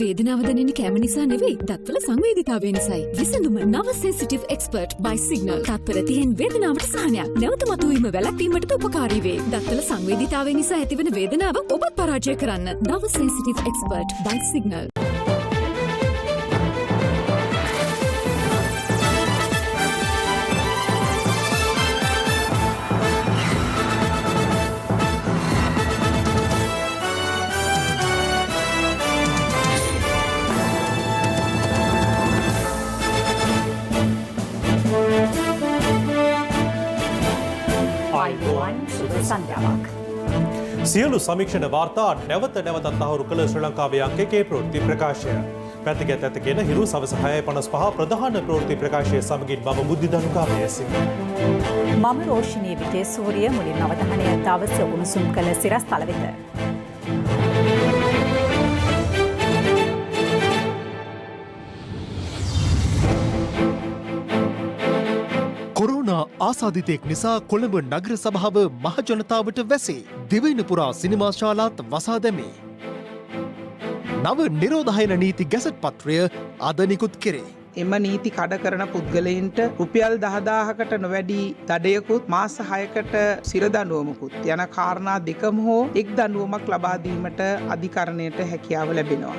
වේදනාව දැනෙන කැම නිසා නෙවෙයි දත්වල සංවේදීතාවය නිසායි. විසඳුම නව සෙන්සිටිව් එක්ස්පර්ට් by සිග්නල්. තත්පර 30න් වේදනාවට සහනයක්. නැවත මතුවීම වැළැක්වීමටද උපකාරී වේ. දත්වල සංවේදීතාවය නිසා ඇතිවන වේදනාව ඔබත් පරාජය කරන්න. නව සෙන්සිටිව් එක්ස්පර්ට් by සිග්නල්. සියලු සමීක්ෂණ වාර්තා නැවත නැවතත් තහවුරු කළ ශ්‍රී ලංකාවේ අංක එකේ ප්‍රවෘත්ති ප්‍රකාශය. පැතිකැත් ඇතගෙන හිරු සවස 6:55 ප්‍රධාන ප්‍රවෘත්ති ප්‍රකාශය සමගින් මම බුද්ධිදනු කාර්යසිංහ. මම රෝෂිනී විජේසූරිය මුලින් අවධානය දවස උණුසුම් කළ සිරස්තල වෙත. කොරෝනා ආසාදිතයෙක් නිසා කොළඹ නගර සභාව මහජනතාවට වැසේ. දිවයින පුරා සිනමා ශාලාත් වසා දැමේ. නව නිරෝධායන නීති ගැසට් පත්‍රය අද නිකුත් කෙරේ. එම නීති කඩ කරන පුද්ගලයින්ට රුපියල් 10,000කට නොවැඩි දඩයකුත් මාස 6කට සිරදඬුවමකුත් යන කාරණා දෙකම හෝ එක් දඬුවමක් ලබා දීමට අධිකරණයට හැකියාව ලැබෙනවා.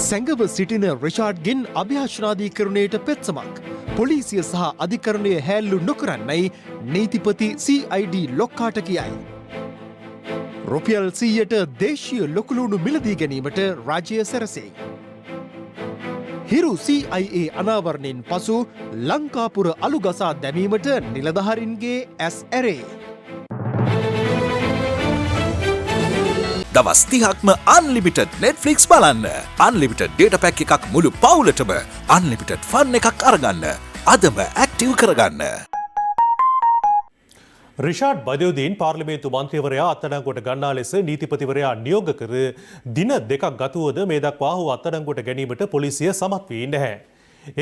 සැඟව සිටින රිචාඩ්ගෙන් අභියාචනාධීකරණයට පෙත්සමක්. පොලිසිය සහ අධිකරණය හැල්ලු නොකරන්නයි නීතිපති CID ලොක්කාට කියයි. රුපියල් 100ට දේශීය ලොකුලුණු මිලදී ගැනීමට රාජ්‍ය සැරසෙයි. හිරු CIA අනාවරණයෙන් පසු ලංකාපුර අලුගසා දැමීමට නිලධහරින්ගේ ඇස් ඇරේ. දවස් 30ක්ම අන්ලිමිටඩ් Netflix බලන්න. අන්ලිමිටඩ් data pack එකක් මුළු පවුලටම අන්ලිමිටඩ් ෆන් එකක් අරගන්න. අදම ඇක්ටිව් කරගන්න. රිෂාඩ් බදයුදීන් පාර්ලිමේන්තු මන්ත්‍රීවරයා අත්අඩංගුවට ගන්නා ලෙස නීතිපතිවරයා නියෝග කර දින දෙකක් ගතවුවද මේ දක්වා ඔහු අත්අඩංගුවට ගැනීමට පොලිසිය සමත් වී නැහැ.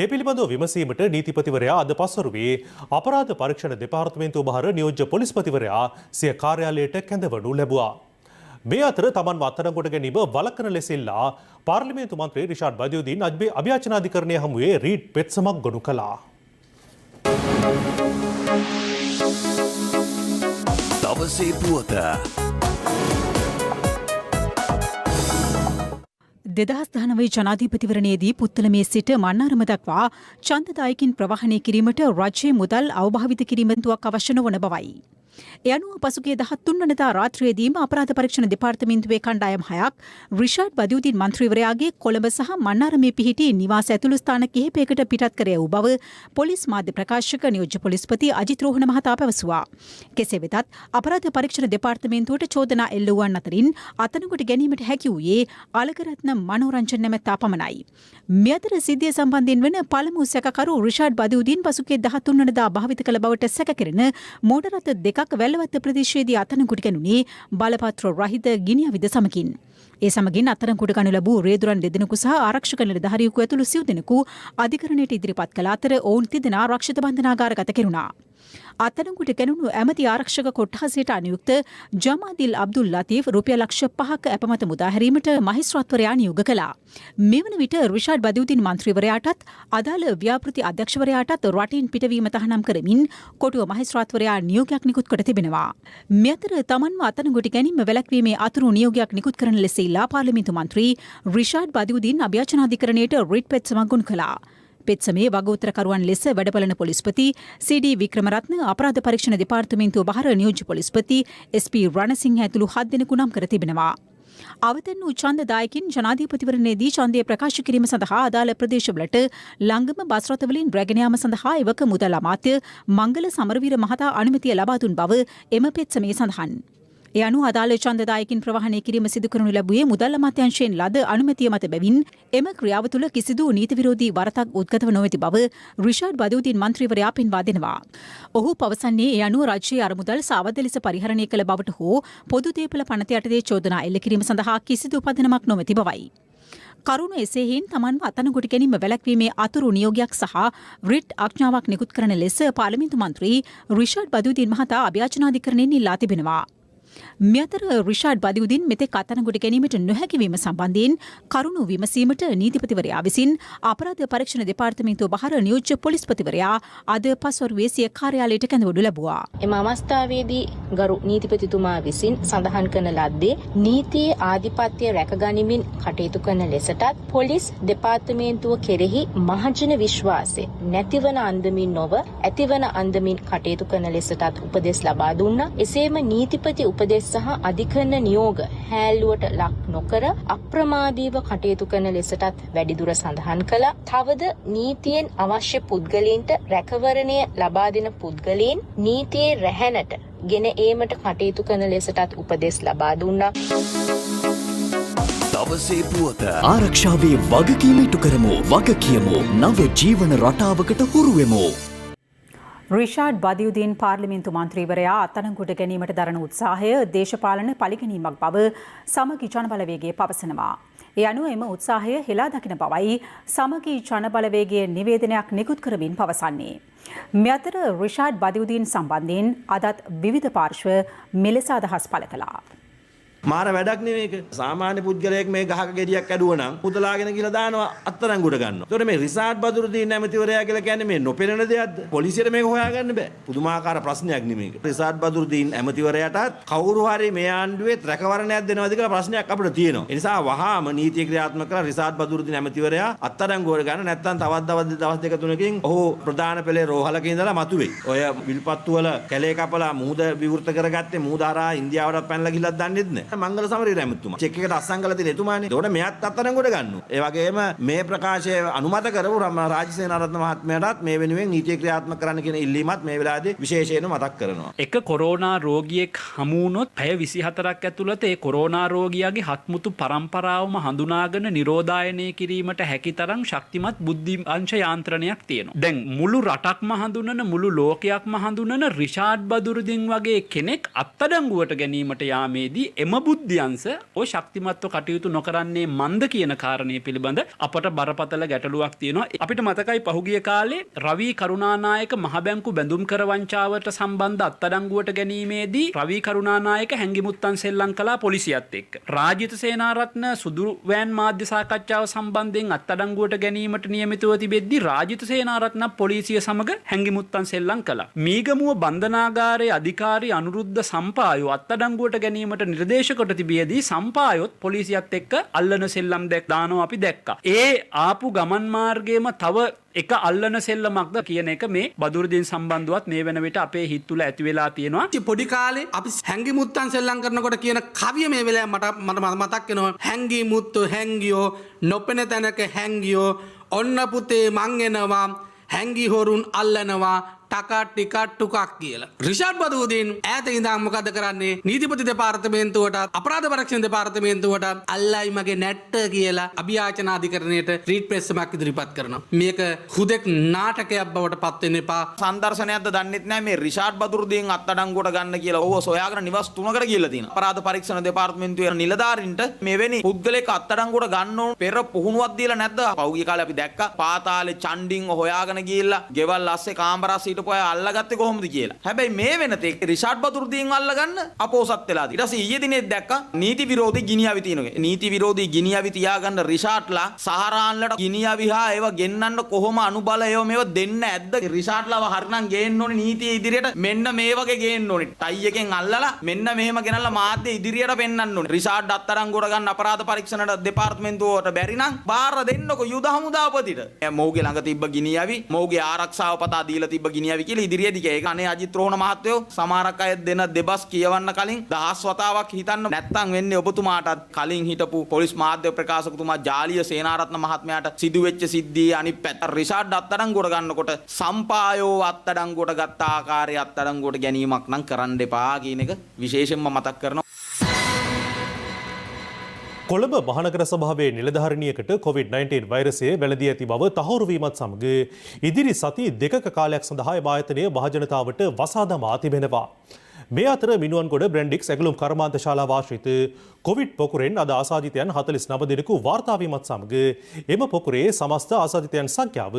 ඒ පිළිබඳව විමසීමට නීතිපතිවරයා අද පස්වරුවේ අපරාධ පරීක්ෂණ දෙපාර්තමේන්තුව බහර නියෝජ්‍ය පොලිස්පතිවරයා සිය කාර්යාලයට කැඳවනු ලැබුවා. මේ අතර තමන්ව අත්අඩංගුවට ගැනීම වළක්වන ලෙසිල්ලා පාර්ලිමේන්තු මන්ත්‍රී රිෂාඩ් බදයුදීන් අභියාචනාධිකරණය හමුවේ රීඩ් පෙත්සමක් ගොනු කළා. දවසේ පුවත 2019 ජනාධිපතිවරණයේදී පුත්තලමේ සිට මන්නාරම දක්වා ඡන්දදායකින් ප්‍රවාහනය කිරීමට රජයේ මුදල් අවභාවිත කිරීමක් අවශ්‍ය නොවන බවයි. ඒ අනුව පසුගිය 13 වනදා රාත්‍රියේදීම අපරාධ පරීක්ෂණ දෙපාර්තමේන්තුවේ කණ්ඩායම් 6ක් රිෂාඩ් බදයුදීන් මන්ත්‍රීවරයාගේ කොළඹ සහ මන්නාරමේ පිහිටි නිවාස ඇතුළු ස්ථාන කිහිපයකට පිටත් කර වූ බව පොලිස් මාධ්‍ය ප්‍රකාශක නියෝජ්‍ය පොලිස්පති අජිත් රෝහණ මහතා පැවසුවා. කෙසේ වෙතත් අපරාධ පරීක්ෂණ දෙපාර්තමේන්තුවට චෝදනා එල්ල වූවන් අතරින් අතනකොට ගැනීමට හැකි වූයේ අලගරත්න මනෝරංජන නැමැත්තා පමණයි. මේ අතර සිද්ධිය සම්බන්ධයෙන් වන පළමු සැකකරු රිෂාඩ් බදයුදීන් පසුගිය 13 වනදා භාවිත කළ බවට සැක කෙරෙන මෝටර රථ දෙකක් වැල්ලවත්ත ප්‍රදේශයේදී අත්අඩංගුවට ගැනුණේ බලපත්‍ර රහිත ගිනි අවි සමකින්. ඒ සමගින් අත්අඩංගුවට ගනු ලැබූ රේදුරන් දෙදෙනෙකු සහ ආරක්ෂක නිලධාරියෙකු ඇතුළු සිව් දෙනෙකු අධිකරණයට ඉදිරිපත් කළ අතර ඔවුන් තිදෙනා ආරක්ෂිත බන්ධනාගාරගත කෙරුණා. අත්අඩංගුවට ගැනුණු ඇමති ආරක්ෂක කොට්ඨාසයට අනුයුක්ත ජමාදිල් අබ්දුල් ලතීෆ් රුපියල් ලක්ෂ 5ක අපමත මුදා හැරීමට මහේස්ත්‍රාත්වරයා නියෝග කළා. මෙවන විට රිෂාඩ් බදයුදීන් මන්ත්‍රීවරයාටත් අදාළ ව්‍යාපෘති අධ්‍යක්ෂවරයාටත් රටින් පිටවීම තහනම් කරමින් කොටුව මහේස්ත්‍රාත්වරයා නියෝගයක් නිකුත් කොට තිබෙනවා. මේ අතර තමන්ව අත්අඩංගුවට ගැනීම වැළැක්වීමේ අතුරු නියෝගයක් නිකුත් කරන ලෙස ඉල්ලා පාර්ලිමේන්තු මන්ත්‍රී රිෂාඩ් බදයුදීන් අභියාචනාධිකරණයට රිට් පෙත්සමක් ගොනු කළා. පෙත්සමේ වගඋත්තරකරුවන් ලෙස වැඩබලන පොලිස්පති CD වික්‍රමරත්න අපරාධ පරීක්ෂණ දෙපාර්තමේන්තුව බහර නියෝජ්‍ය පොලිස්පති SP රණසිංහ ඇතුළු 7 දෙනෙකු නම් කර තිබෙනවා. අවතන් වූ ඡන්දදායකින් ජනාධිපතිවරණයේදී ඡන්දය ප්‍රකාශ කිරීම සඳහා අදාළ ප්‍රදේශවලට ළංගම බස් රථවලින් රැගෙන යාම සඳහා එවක මුදල් අමාත්‍ය මංගල සමරවීර මහතා අනුමැතිය ලබා දුන් බව එම පෙත්සමේ සඳහන්. ඒ අනුව අදාළ ඡන්දදායකින් ප්‍රවාහනය කිරීම සිදු කරනු ලැබුවේ මුදල් අමාත්‍යාංශයෙන් ලද අනුමැතිය මත බැවින් එම ක්‍රියාව තුළ කිසිදු නීති විරෝධී වරතක් උද්ගතව නොමැති බව රිෂාඩ් බදයුදීන් මන්ත්‍රීවරයා පෙන්වා දෙනවා. ඔහු පවසන්නේ ඒ අනුව රජයේ අරමුදල් සාවද්‍ය ලෙස පරිහරණය කළ බවට හෝ පොදු දේපළ පනත යටතේ චෝදනා එල්ල කිරීම සඳහා කිසිදු පදනමක් නොමැති බවයි. කරුණු එසේහින් තමන්ව අත්අඩංගුවට ගැනීම වැළැක්වීමේ අතුරු නියෝගයක් සහ රිට් ආඥාවක් නිකුත් කරන ලෙස පාර්ලිමේන්තු මන්ත්‍රී රිෂාඩ් බදයුදීන් මහතා අභියාචනාධිකරණයෙන් ඉල්ලා තිබෙනවා. මෙතර රිෂාඩ් බදියුදින් මෙතෙක් අත්අඩංගුවට ගැනීමට නොහැකිවීම සම්බන්ධයෙන් කරුණු විමසීමට නීතිපතිවරයා විසින් අපරාධ පරීක්ෂණ දෙපාර්තමේන්තුව බහර නියෝජ්‍ය පොලිස්පතිවරයා අද පස්වරුවේ සිය කාර්යාලයට කැඳවනු ලැබුවා. එම අවස්ථාවේදී ගරු නීතිපතිතුමා විසින් සඳහන් කරන ලද්දේ නීතියේ ආධිපත්‍ය රැකගනිමින් කටයුතු කරන ලෙසටත් පොලිස් දෙපාර්තමේන්තුව කෙරෙහි මහජන විශ්වාසය නැතිවන අන්දමින් නොව ඇතිවන අන්දමින් කටයුතු කරන ලෙසටත් උපදෙස් ලබා දුන්නා. එසේම නීතිපති උපදෙස් සහ අධිකරණ නියෝග හැල්ලුවට ලක් නොකර අප්‍රමාදීව කටයුතු කරන ලෙසටත් වැඩිදුර සඳහන් කළා. තවද නීතියෙන් අවශ්‍ය පුද්ගලයන්ට රැකවරණය ලබා දෙන පුද්ගලයන් නීතියේ රැහැනට ගෙන ඒමට කටයුතු කරන ලෙසටත් උපදෙස් ලබා දුන්නා. දවසේ පුවත ආරක්ෂාවේ වගකීම ඉටු කරමු. වගකියමු. නව ජීවන රටාවකට හුරුවෙමු. රිෂාඩ් බදියුදීන් පාර්ලිමේන්තු මන්ත්‍රීවරයා අත්අඩංගුවට ගැනීමට දරන උත්සාහය දේශපාලන පළිගැනීමක් බව සමගි ජනබලවේගය පවසනවා. ඒ අනුව එම උත්සාහය හෙලා දකින බවයි සමගි ජනබලවේගයේ නිවේදනයක් නිකුත් කරමින් පවසන්නේ. මේ අතර රිෂාඩ් බදියුදීන් සම්බන්ධයෙන් අදත් විවිධ පාර්ශ්ව මෙලෙස අදහස් පළ කළා. මාර වැඩක් නෙමේක. සාමාන්‍ය පුද්ගලයෙක් මේ ගහක ගෙඩියක් ඇදුවා නම් පුදලාගෙන ගිහලා දානවා අත්අඩංගුවට ගන්නවා. ඒතකොට මේ රිෂාඩ් බදුරුදීන් ඇමතිවරයා කියලා කියන්නේ මේ නොපෙනෙන දෙයක්ද? පොලිසියට මේක හොයාගන්න බෑ. පුදුමාකාර ප්‍රශ්නයක් නෙමේක. රිෂාඩ් බදුරුදීන් ඇමතිවරයාටත් කවුරු හරි මේ ආණ්ඩුවේ රැකවරණයක් දෙනවද කියලා ප්‍රශ්නයක් අපිට තියෙනවා. ඒ නිසා වහාම නීතිය ක්‍රියාත්මක කරලා රිෂාඩ් බදුරුදීන් ඇමතිවරයා අත්අඩංගුවට ගන්න නැත්නම් තවත් දවස් දෙක තුනකින් ඔහු ප්‍රධාන පෙළේ රෝහලක ඉඳලා මතුවේ. ඔය විල්පත්තු වල කැලේ කපලා මුහුද විවෘත කරගත්තේ මුහුද හරහා ඉන්දියාවට පැනලා ගිහලත් දන්නෙත් නෑ. මංගල සමරේ ඇමතුමා චෙක් එකට අස්සම් කරලා තියෙන එතුමානේ. ඒකට මෙයත් අත්අඩංගුවට ගන්නවා. ඒ වගේම මේ ප්‍රකාශය අනුමත කරපු රාජසේනාරත්න මහත්මයාටත් මේ වෙනුවෙන් නීතිය ක්‍රියාත්මක කරන්න කියන ඉල්ලීමත් මේ වෙලාවේදී විශේෂයෙන්ම මතක් කරනවා. එක කොරෝනා රෝගියෙක් හමු වුණොත් පැය 24ක් ඇතුළත ඒ කොරෝනා රෝගියාගේ හත්මුතු පරම්පරාවම හඳුනාගෙන නිරෝධායනය කිරීමට හැකි තරම් ශක්තිමත් බුද්ධි අංශ යාන්ත්‍රණයක් තියෙනවා. දැන් මුළු රටක්ම හඳුනන මුළු ලෝකයක්ම හඳුනන රිෂාඩ් බදුරුදීන් වගේ කෙනෙක් අත්අඩංගුවට ගැනීමට යාමේදී එම බුද්ධි අංශ ඔය ශක්තිමත්ව කටයුතු නොකරන්නේ මන්ද කියන කාරණේ පිළිබඳ අපට බරපතල ගැටලුවක් තියෙනවා. අපිට මතකයි පහුගිය කාලේ රවී කරුණානායක මහ බැංකු බැඳුම් කර වංචාවට සම්බන්ධ අත්අඩංගුවට ගැනීමේදී රවී කරුණානායක හැංගිමුත්තන් සෙල්ලම් කළා පොලිසියත් එක්ක. රාජිත සේනාරත්න සුදු වෑන් මාධ්‍ය සාකච්ඡාව සම්බන්ධයෙන් අත්අඩංගුවට ගැනීමට නියමිතව තිබෙද්දී රාජිත සේනාරත්න පොලිසිය සමග හැංගිමුත්තන් සෙල්ලම් කළා. මීගමුව බන්ධනාගාරයේ අධිකාරී අනුරුද්ධ සම්පායෝ අත්අඩංගුවට ගැනීමට නිර්දේශ කොට තිබියදී සම්පායොත් පොලිසියත් එක්ක අල්ලන සෙල්ලම් දානවා අපි දැක්කා. ඒ ආපු ගමන් මාර්ගයේම තව එක අල්ලන සෙල්ලමක්ද කියන එක මේ බදුරුදීන් සම්බන්ධවත් මේ වෙන විට අපේ හිත් තුළ ඇති වෙලා තියෙනවා. පොඩි කාලේ අපි හැංගිමුත්තන් සෙල්ලම් කරනකොට කියන කවිය මේ වෙලාවේ මට මතක් වෙනවා. හැංගිමුත්තු හැංගියෝ නොපෙන තැනක හැංගියෝ ඔන්න පුතේ මං එනවා හැංගි හොරුන් අල්ලනවා ටකට්ටිකට්ටුකක් කියලා. රිෂාඩ් බදුරුදීන් ඈත ඉඳන් මොකද කරන්නේ? නීතිපති දෙපාර්තමේන්තුවට අපරාධ පරීක්ෂණ දෙපාර්තමේන්තුවට අල්ලයි මගේ නැට්ට කියලා අභියාචන අධිකරණයට රීඩ් ප්‍රෙස්සමක් ඉදිරිපත් කරනවා. මේක හුදෙක් නාටකයක් බවට පත් වෙන්න එපා. සංදර්ශනයක්ද දන්නෙත් නැහැ මේ රිෂාඩ් බදුරුදීන් අත්අඩංගුවට ගන්න කියලා. ඔහු සොයාගෙන නිවස් 3කට ගිහලා තියෙනවා. අපරාධ පරීක්ෂණ දෙපාර්තමේන්තුවේ නිලධාරීන්ට මෙවැනි පුද්ගලෙක් අත්අඩංගුවට ගන්න ඕන පෙර පුහුණුවක් දීලා නැද්ද? පහුගිය කාලේ අපි දැක්කා පාතාලේ චණ්ඩින් හොයාගෙන ගිහිල්ලා ගෙවල් අස්සේ කාමරාස් ඊට පොය අල්ලගත්තේ කොහොමද කියලා. හැබැයි මේ වෙනතෙක් රිෂාඩ් බදුරුදීන් අල්ලගන්න අපෝසත් වෙලා ඊට පස්සේ ඊයේ දිනේ දැක්කා නීති විරෝධී ගිනියවි තියෙනවා. නීති විරෝධී ගිනියවි තියාගන්න රිෂාඩ්ලා සහරාන්ලට ගිනියවි හා ඒව ගෙන්නන්න කොහොම අනුබල ඒව මේව දෙන්න ඇද්ද? රිෂාඩ්ලාව හරිනම් ගේන්න ඕනේ නීතිය ඉදිරියට මෙන්න මේ වගේ ගේන්න ඕනේ. ටයි එකෙන් අල්ලලා මෙන්න මෙහෙම ගෙනල්ලා මාධ්‍ය ඉදිරියට පෙන්වන්න ඕනේ. රිෂාඩ් අත්අඩංගුවට ගන්න අපරාධ පරීක්ෂණ දෙපාර්තමේන්තුවට බැරි නම් බාර දෙන්නකෝ යුද හමුදාපතිට. මොහුගේ ළඟ තිබ්බ ගිනියවි මොහුගේ ආරක්ෂාව පතා දීලා තිබ්බ ගිනියවි කියලා ඉදිරියේදී ඒක අනේ අජිත් රෝහණ මහත්තයෝ සමහරක් අය දෙන දෙබස් කියවන්න කලින් දහස් වතාවක් හිතන්න නැත්තම් වෙන්නේ ඔබතුමාටත් කලින් හිටපු පොලිස් මාධ්‍ය ප්‍රකාශකතුමා ජාලිය සේනාරත්න මහත්මයාට සිදුවෙච්ච සිද්ධියේ අනිත් පැත්ත රිෂාඩ් අත්අඩංගුවට ගන්නකොට සම්පායෝ අත්අඩංගුවට ගත්ත ආකාරයේ අත්අඩංගුවට ගැනීමක් නම් කරන්න එපා කියන එක විශේෂයෙන්ම මතක් කරනවා. කොළඹ මහනගර සභාවේ නිලධාරණියකට COVID-19 වෛරසය වැළඳී ඇති බව තහවුරු වීමත් සමග ඉදිරි සති දෙකක කාලයක් සඳහා ආයතනය මහජනතාවට වසා දමා තිබෙනවා. මේ අතර මිනුවන්ගොඩ බ්‍රැන්ඩික්ස් ඇගලුම් කර්මාන්ත ශාලාව ආශ්‍රිත කොවිඩ් පොකුරෙන් අද ආසාදිතයන් 49 දෙනෙකු වාර්තා වීමත් සමග එම පොකුරේ සමස්ත ආසාදිතයන් සංඛ්‍යාව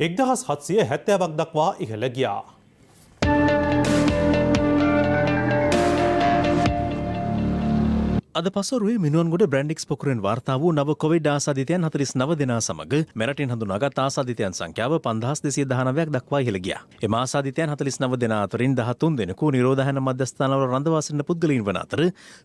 1770ක් දක්වා ඉහළ ගියා. අද පසුරුවේ මිනුවන්ගොඩ බ්‍රැන්ඩික්ස් පොකුරෙන් වාර්තා වූ නව කොවිඩ් ආසාදිතයන් 49 දෙනා සමග මෙරටින් හඳුනාගත් ආසාදිතයන් සංඛ්‍යාව 5219ක් දක්වා ඉහළ ගියා. එම ආසාදිතයන් 49 දෙනා අතරින් 13 දෙනෙකු නිරෝධායන මධ්‍යස්ථානවල රඳවා සිටින පුද්ගලයන් වන අතර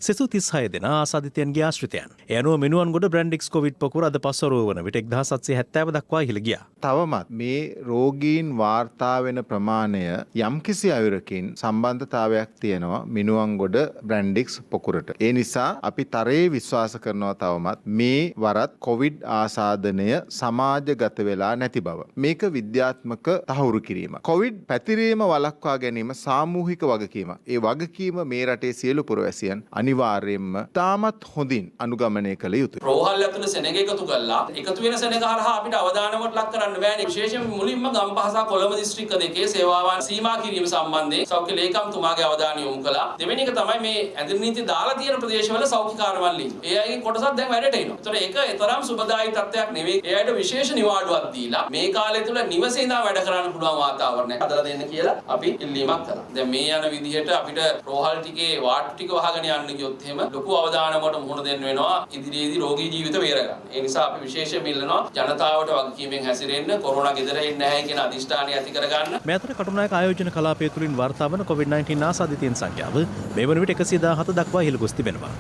සෙසු 36 දෙනා ආසාදිතයන්ගේ ආශ්‍රිතයන්. ඒ අනුව මිනුවන්ගොඩ බ්‍රැන්ඩික්ස් කොවිඩ් පොකුර අද පසුරුව වන විට 1770 දක්වා ඉහළ ගියා. තවමත් මේ රෝගීන් වාර්තා වෙන ප්‍රමාණය යම්කිසි අයුරකින් සම්බන්ධතාවයක් තියෙනවා මිනුවන්ගොඩ බ්‍රැන්ඩික්ස් පොකුරට. ඒ නිසා අපි තරයේ විශ්වාස කරනවා තවමත් මේ වරත් කොවිඩ් ආසාදනය සමාජගත වෙලා නැති බව. මේක විද්‍යාත්මක තහවුරු කිරීම. කොවිඩ් පැතිරීම වළක්වා ගැනීම සාමූහික වගකීමක්. ඒ වගකීම මේ රටේ සියලු පුරවැසියන් අනිවාර්යයෙන්ම තාමත් හොඳින් අනුගමනය කළ යුතුයි. රෝහල් ඇතුළේ සෙනග එකතු කළා. එකතු වෙන සෙනග හරහා අපිට අවදානමට ලක් කරන්න බෑනේ. විශේෂයෙන් මුලින්ම ගම්පහ සහ කොළඹ දිස්ත්‍රික්ක දෙකේ සේවාවන් සීමා කිරීම සම්බන්ධයෙන් සෞඛ්‍ය ලේකම්තුමාගේ අවධානය යොමු කළා. දෙවෙනි එක තමයි මේ ඇඳුම් නීති දාලා තියෙන ප්‍රදේශවල සෞඛ්‍ය කාර්යාලවලින්. ඒ අයගේ කොටසක් දැන් වැඩට එනවා. ඒතර ඒක තරම් සුබදායී තත්ත්වයක් නෙවෙයි. ඒ අයට විශේෂ නිවාඩුවක් දීලා මේ කාලය තුල නිවසේ ඉඳලා වැඩ කරන්න පුළුවන් වාතාවරණයක් හදලා දෙන්න කියලා අපි ඉල්ලීමක් කළා. දැන් මේ යන විදිහට අපිට රෝහල් ටිකේ වාට්ටු ටික වහගෙන යන්න ගියොත් එහෙම ලොකු අවදානමකට මුහුණ දෙන්න වෙනවා ඉදිරියේදී රෝගී ජීවිත බේරගන්න. ඒ නිසා අපි විශේෂයෙන් ඉල්ලනවා ජනතාවට වගකීමෙන් හැසිරෙන්න, කොරෝනා ගෙදර ඉන්නේ නැහැ කියන අදිෂ්ඨානය ඇති කරගන්න. මේ අතර කටුනායක ආයෝජන කලාපය තුලින් වාර්තා වන COVID-19 ආසාදිතයන් සංඛ්‍යාව මේ වන විට 117 දක්වා ඉහළ ගොස් තිබෙනවා.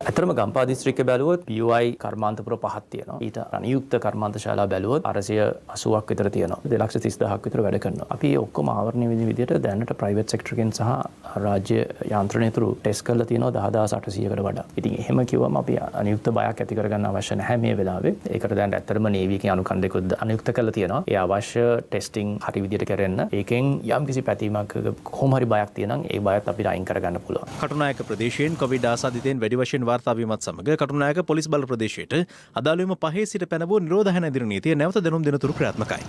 ඇතරම ගම්පා දිස්ත්‍රික්කය බැලුවොත් PUI කර්මාන්තපුර 5ක් තියෙනවා. ඊට අනියුක්ත කර්මාන්ත ශාලා බැලුවොත් 880ක් විතර තියෙනවා. 2,30,000ක් විතර වැඩ කරනවා. අපි ඔක්කොම ආවරණය වෙන විදිහට දැනට ප්‍රයිවට් සෙක්ටර් එකෙන් සහ රාජ්‍ය යාන්ත්‍රණය තුරු ටෙස්ට් කරලා තියෙනවා 10800කට වඩා. ඉතින් එහෙම කිව්වම අපි අනියුක්ත බයක් ඇති කරගන්න අවශ්‍ය නැහැ මේ වෙලාවේ. ඒකට දැන් ඇත්තටම නේවි එකේ අනුකම්පිතකුත් අනියුක්ත කරලා තියෙනවා. ඒ අවශ්‍ය ටෙස්ටිං හරි විදිහට කරන්න. ඒකෙන් යම්කිසි පැතීමක් කොහොම හරි බයක් තියෙනම් ඒ බයත් අපිට අයින් කරගන්න පුළුවන්. කටුනායක ප්‍රදේශයෙන් කොවිඩ් ආසාදිතයන් වැඩි වශයෙන් වාර්තා වීමත් සමග කටුනායක පොලිස් බල ප්‍රදේශයට අදාළවම 5 සිට පැන වූ නිරෝධායන ඇඳින නීතිය නැවත දැනුම් දෙනතුරු ක්‍රියාත්මකයි.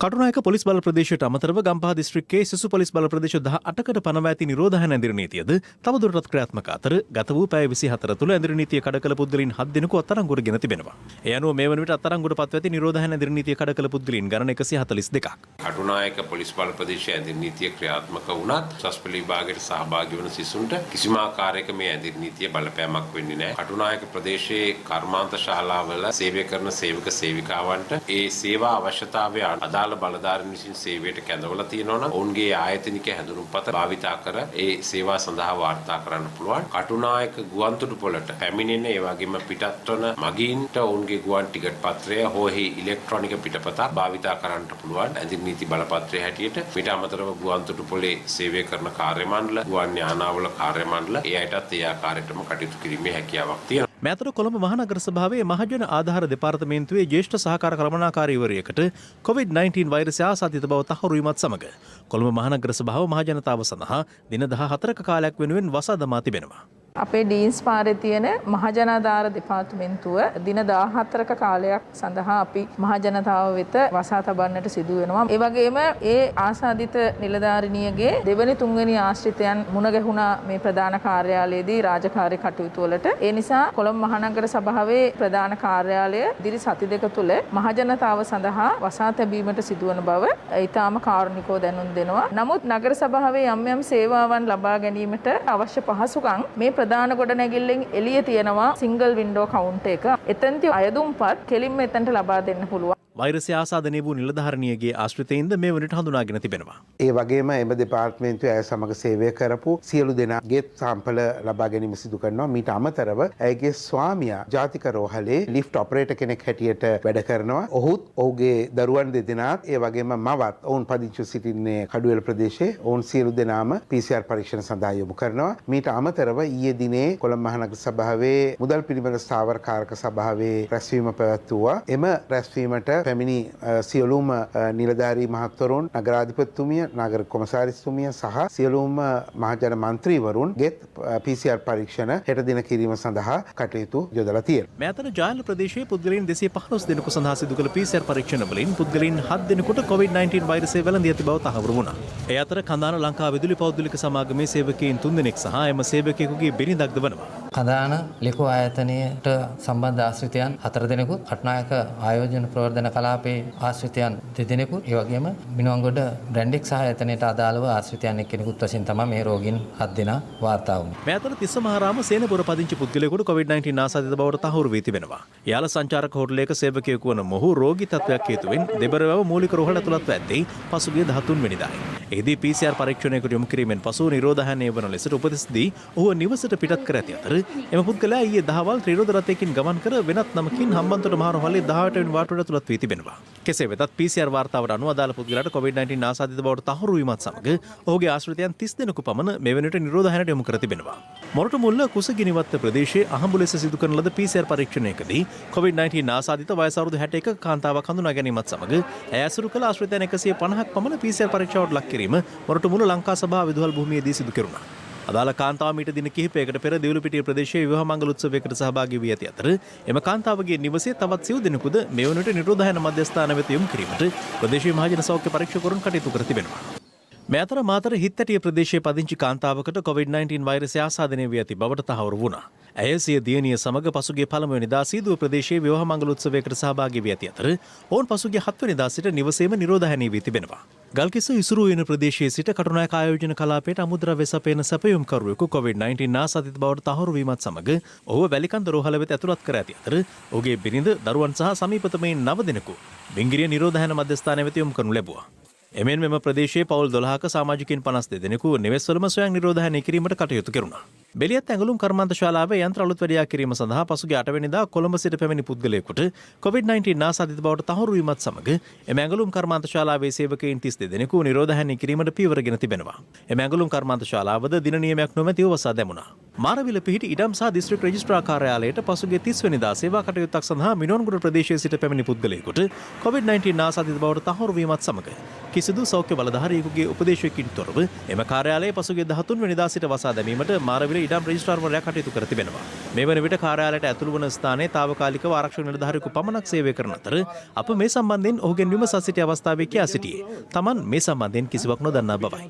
කටුනායක පොලිස් බල ප්‍රදේශයට අමතරව ගම්පහ දිස්ත්‍රික්කයේ සිසු පොලිස් බල ප්‍රදේශ 18කට පනවා ඇති නිරෝධායන ඇඳින නීතියද තවදුරටත් ක්‍රියාත්මක අතර ගත වූ පැය 24 තුළ ඇඳින නීතිය කඩකල පුද්ගලයන් 7 දෙනෙකු අත්අඩංගුවට ගෙන තිබෙනවා. ඒ අනුව මේ වන විට අත්අඩංගුවට පත්ව ඇති නිරෝධායන ඇඳින නීතිය කඩකල පුද්ගලයන් ගණන 142ක්. කටුනායක පොලිස් බල ප්‍රදේශයේ ඇඳින නීතිය ක්‍රියාත්මක වුණත් සස්පෙල විභාගයට සහභාගී වන සිසුන්ට කිසිම ආකාරයක මේ ඇඳින නීතිය බලපෑමක් වෙන්නේ නැහැ. කටුනායක ප්‍රදේශයේ කර්මාන්ත ශාලාවල සේවය කරන සේවක සේවිකාවන්ට ඒ සේවා අවශ්‍යතාවය අදාළ බලධාරීන් විසින් සේවයට කැඳවලා තියෙනවා නම් ඔවුන්ගේ ආයතනික හැඳුනුම්පත භාවිතා කර ඒ සේවා සඳහා වාර්තා කරන්න පුළුවන්. කටුනායක ගුවන්තොටුපළට පැමිණෙන ඒ වගේම පිටත් වන මගීන්ට ඔවුන්ගේ ගුවන් ටිකට් පත්‍රය හෝ ඉලෙක්ට්‍රොනික පිටපතක් භාවිතා කරන්න පුළුවන්. ඇඳින් නීති බලපත්‍රය හැටියට ඊට අමතරව ගුවන්තොටුපළේ සේවය කරන කාර්ය මණ්ඩල, ගුවන් යානාවල කාර්ය මණ්ඩල ඒ අයටත් ඒ ආකාරයටම කටයුතු කිරීමේ හැකියාවක් තියෙනවා. මේ අතර කොළඹ මහනගර සභාවේ මහජන ආධාර දෙපාර්තමේන්තුවේ ජ්‍යෙෂ්ඨ සහකාර කළමනාකාරීවරියකට COVID-19 වෛරසය ආසාදිත බව තහවුරු වීමත් සමග කොළඹ මහනගර සභාව මහජනතාව සඳහා දින 14ක කාලයක් වෙනුවෙන් වසා දමා තිබෙනවා. අපේ ඩීන්ස් පාරේ තියෙන මහජනාධාර දෙපාර්තමේන්තුව දින 14ක කාලයක් සඳහා අපි මහජනතාව වෙත වසා තබන්නට සිදු වෙනවා. ඒ වගේම ඒ ආසාදිත නිලධාරිනියගේ දෙවනි තුන්වෙනි ආශ්‍රිතයන් මුණ ගැහුණා මේ ප්‍රධාන කාර්යාලයේදී රාජකාරී කටයුතු වලට. ඒ නිසා කොළඹ මහනගර සභාවේ ප්‍රධාන කාර්යාලය ඉදිරි සති දෙක තුළ මහජනතාව සඳහා වසා තැබීමට සිදුවන බව ඊටාම කාරුණිකව දැනුම් දෙනවා. නමුත් නගර සභාවේ යම් යම් සේවාවන් ලබා ගැනීමට අවශ්‍ය පහසුකම් මේ ප්‍රධාන ගොඩනැගිල්ලෙන් එළිය තියෙනවා සිංගල් වින්ඩෝ කවුන්ටර් එක. එතනති අයදුම්පත් කෙලින්ම එතනට ලබා දෙන්න පුළුවන්. වෛරසය ආසාදනය වූ නිලධාරණියගේ ආශ්‍රිතයින්ද මේ වනට හඳුනාගෙන තිබෙනවා. ඒ වගේම එම දෙපාර්තමේන්තුවේ ඇය සමග සේවය කරපු සියලු දෙනාගේ සාම්පල ලබා ගැනීම සිදු කරනවා. මීට අමතරව ඇයගේ ස්වාමියා ජාතික රෝහලේ ලිෆ්ට් ඔපරේටර් කෙනෙක් හැටියට වැඩ කරනවා. ඔහුත් ඔහුගේ දරුවන් දෙදෙනාත් ඒ වගේම මවත් ඔවුන් පදිංචිව සිටින්නේ කඩුවෙල ප්‍රදේශයේ. ඔවුන් සියලු දෙනාම PCR පරීක්ෂණ සඳහා යොමු කරනවා. මීට අමතරව ඊයේ දිනේ කොළඹ මහනගර සභාවේ මුදල් පිළිබඳ ස්ථාවරකාරක සභාවේ රැස්වීම පැවැත්වුවා. එම රැස්වීමට පැමිණි සියලුම නිලධාරී මහත්වරුන්, නගරාධිපතිතුමිය, නගර කොමසාරිස්තුමිය සහ සියලුම මහජන මන්ත්‍රීවරුන්ගේ PCR පරීක්ෂණ හෙට දින කිරීම සඳහා කටයුතු යොදලා තියෙනවා. මේ අතර ජාල ප්‍රදේශයේ පුද්ගලයන් 215 දෙනෙකු සඳහා සිදු කළ PCR පරීක්ෂණ වලින් පුද්ගලයන් 7 දෙනෙකුට COVID-19 වෛරසය වැළඳී ඇති බව තහවුරු වුණා. ඒ අතර කඳාන ලංකා විදුලි පෞද්ගලික සමාගමේ සේවකයන් 3 දෙනෙක් සහ එම සේවකයෙකුගේ බිරිඳක්ද වනවා. ප්‍රධාන ලිඛු ආයතනයට සම්බන්ධ ආශ්‍රිතයන් 4 දෙනෙකුත්, කටුනායක ආයෝජන ප්‍රවර්ධන කලාපයේ ආශ්‍රිතයන් 2 දෙනෙකුත්, ඒ වගේම මිනුවන්ගොඩ බ්‍රැන්ඩික්ස් ආයතනයට අදාළව ආශ්‍රිතයන් එක්කෙනෙකුත් වශයෙන් තමයි මේ රෝගීන් 7 දෙනා වාර්තා වුණේ. මේ අතර තිස්ස මහරාම සේනපුර පදිංචි පුද්ගලයෙකුට COVID-19 ආසාදිත බවට තහවුරු වී තිබෙනවා. යාල සංචාරක හෝටලයක සේවකයෙකු වන මොහු රෝගී තත්ත්වයක් හේතුවෙන් දෙබරවැව මූලික රෝහල ඇතුළත් ඇද්දී පසුගිය 13 වෙනිදායි. එහිදී PCR පරීක්ෂණයකට යොමු කිරීමෙන් පසු නිරෝධායනය වන ලෙසට උපදෙස් දී ඔහුව නිවසට පිටත් කර ඇති අතර එම පුද්ගලයා ඊයේ දහවල් ත්‍රිරෝධ රථයකින් ගමන් කර වෙනත් නමකින් හම්බන්තොට මහරෝහලේ 18 වෙනි වාටුවට ඇතුළත් වී තිබෙනවා. කෙසේ වෙතත් PCR වාර්තාවට අනුව අදාළ පුද්ගලයාට COVID-19 ආසාදිත බවට තහවුරු වීමත් සමග ඔහුගේ ආශ්‍රිතයන් 30 දෙනෙකු පමණ මේ වෙනට නිරෝධායනයට යොමු කර තිබෙනවා. මොරටුමුල්ල කුසගිනිවත්ත ප්‍රදේශයේ අහඹු ලෙස සිදු කරන ලද PCR පරීක්ෂණයකදී COVID-19 ආසාදිත වයස අවුරුදු 61 කාන්තාවක් හඳුනා ගැනීමත් සමග ඇය ඇසුරු කළ ආශ්‍රිතයන් 150ක් පමණ PCR පරීක්ෂාවට ලක් කිරීම මොරටුමුල්ල ලංකා සභා විදුහල් භූමියේදී සිදු කෙරුණා. අදාළ කාන්තාව මීට දින කිහිපයකට පෙර දෙවුලුපිටිය ප්‍රදේශයේ විවාහ මංගල උත්සවයකට සහභාගී වී ඇති අතර එම කාන්තාවගේ නිවසේ තවත් සිව් දෙනෙකුද මේ වනට නිරෝධායන මධ්‍යස්ථාන වෙත යොමු කිරීමට ප්‍රදේශීය මහජන සෞඛ්‍ය පරීක්ෂකවරුන් කටයුතු කර තිබෙනවා. මේ අතර මාතර හිත්තැටිය ප්‍රදේශයේ පදිංචි කාන්තාවකට COVID-19 වෛරසය ආසාදනය වී ඇති බවට තහවුරු වුණා. ඇය සිය දියණිය සමග පසුගිය පළමුවෙනිදා සීදුව ප්‍රදේශයේ විවාහ මංගල උත්සවයකට සහභාගී වී ඇති අතර ඔවුන් පසුගිය 7 වෙනිදා සිට නිවසේම නිරෝධායනය වී තිබෙනවා. ගල්කිස්ස ඉසුරු වෙන ප්‍රදේශයේ සිට කටුනායක ආයෝජන කලාපයට අමුද්‍රව්‍ය සපයන සැපයුම්කරුවෙකු COVID-19 ආසාදිත බවට තහවුරු වීමත් සමග ඔහුව වැලිකන්ද රෝහල වෙත ඇතුළත් කර ඇති අතර ඔහුගේ බිරිඳ, දරුවන් සහ සමීපතමයින් 9 දෙනෙකු බිංගිරිය නිරෝධායන මධ්‍යස්ථානය වෙත යොමු කරනු ලැබුවා. එමෙන් මෙම ප්‍රදේශයේ පවුල් 12ක සමාජිකයින් 52 දෙනෙකු නිවෙස්වලම ස්වයං නිරෝධායනය කිරීමට කටයුතු කෙරුණා. බෙලියත් ඇඟලුම් කර්මාන්ත ශාලාවේ යන්ත්‍ර අලුත් වැඩියා කිරීම සඳහා පසුගිය 8 වෙනිදා කොළඹ සිට පැමිණි පුද්ගලයෙකුට COVID-19 ආසාදිත බවට තහවුරු වීමත් සමග එම ඇඟලුම් කර්මාන්ත ශාලාවේ සේවකයින් 32 දෙනෙකු නිරෝධායනය කිරීමට පියවරගෙන තිබෙනවා. එම ඇඟලුම් කර්මාන්ත ශාලාවද දින නියමයක් නොමැතිව වසා දැමුණා. මාරවිල පිහිටි ඉඩම් සහ දිස්ත්‍රික් රෙජිස්ට්‍රාර් කාර්යාලයට පසුගිය 30 වෙනිදා සේවා කටයුත්තක් සඳහා මිනුවන්ගොඩ ප්‍රදේශයේ සිට පැමිණි පුද්ගලයෙකුට COVID-19 ආසාදිත බවට තහවුරු වීමත් සමග කිසිදු සෞඛ්‍ය බලධාරියෙකුගේ උපදේශයකින් තොරව එම කාර්යාලයේ පසුගිය 13 වෙනිදා සිට වසා දැමීමට මාරවිල ඉඩම් රෙජිස්ට්‍රාර්වරයා කටයුතු කර තිබෙනවා. මේ වන විට කාර්යාලයට ඇතුළු වන ස්ථානයේ తాවකාලිකව ආරක්ෂක නිලධාරියෙකු පමණක් සේවය කරන අතර අප මේ සම්බන්ධයෙන් ඔහුගෙන් විමසා සිටි අවස්ථාවේ කියා සිටියේ තමන් මේ සම්බන්ධයෙන් කිසිවක් නොදන්නා බවයි.